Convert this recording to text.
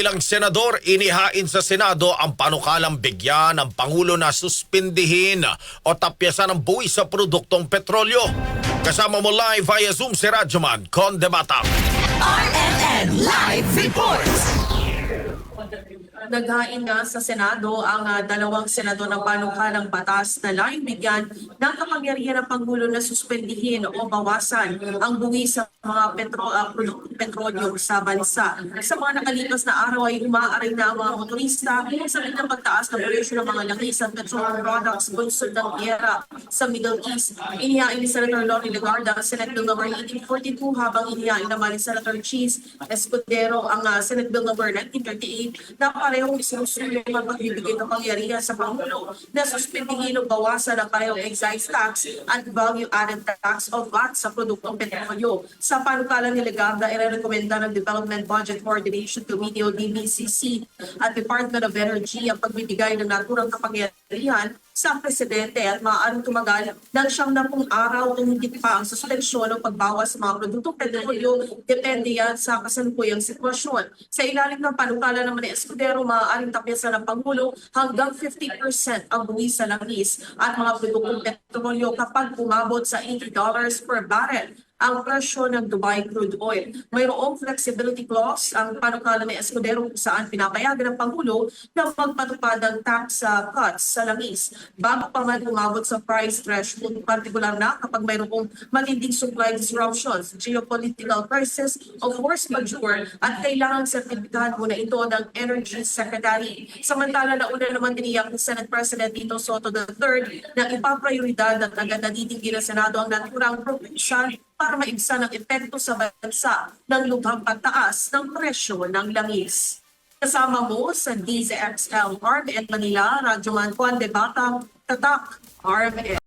ilang senador inihain sa Senado ang panukalang bigyan ng Pangulo na suspindihin o tapyasan ng buwis sa produktong petrolyo. Kasama mo live via Zoom si Radyoman Condebata. RMN Live Reports. Naghain nga sa Senado ang dalawang senador ng panukalang batas na layong bigyan ng kapangyarihan ng Pangulo na suspendihin o bawasan ang buwis sa mga produktong petrolyo sa bansa. Sa mga nakalipas na araw ay umaaring na ang mga motorista sa ng pagtaas ng presyo ng mga langis at petroleum products bunsod ng giyera sa Middle East. Inihain ni Senator Lori Legarda ang Senate Bill No. 1842 habang inihain naman ni Senator Cheese Escudero ang Senate Bill No. 1938 na parehong isinusulong ang pagbibigay ng pangyarihan sa Pangulo na suspendingin o bawasan ang parehong excise tax at value-added tax o VAT sa produktong petrolyo. Sa panukalan ni Legarda, irerekomenda ng Development Budget Coordination Committee o DBCC at Department of Energy ang pagbibigay ng naturang kapangyarihan sa Presidente at maaaring tumagal ng 70 araw kung hindi pa ang suspensyon o pagbawas sa mga produktong petrolyo. Depende yan sa kasalukuyang sitwasyon. Sa ilalim ng panukala naman ni Escudero, maaaring tapyasan ng Pangulo hanggang 50% ang buwis sa langis at mga produktong petrolyo kapag umabot sa $80 per barrel ang presyo ng Dubai crude oil. Mayroong flexibility clause ang panukala ni Escudero kung saan pinapayagan ng Pangulo na magpatupad ng tax cuts sa langis bago pa man umabot sa price threshold, partikular na kapag mayroong matinding supply disruptions, geopolitical crisis o force majeure at kailangang sertipikahan muna ito ng Energy Secretary. Samantala, nauna naman tiniyak ni Senate President Tito Soto III na ipaprioridad at agad natitingin ng Senado ang naturang provision para maibsan ang epekto sa bansa ng lubhang pagtaas ng presyo ng langis. Kasama mo sa DZXL RMN Manila, Radyoman Condebata, Tatak, RMN.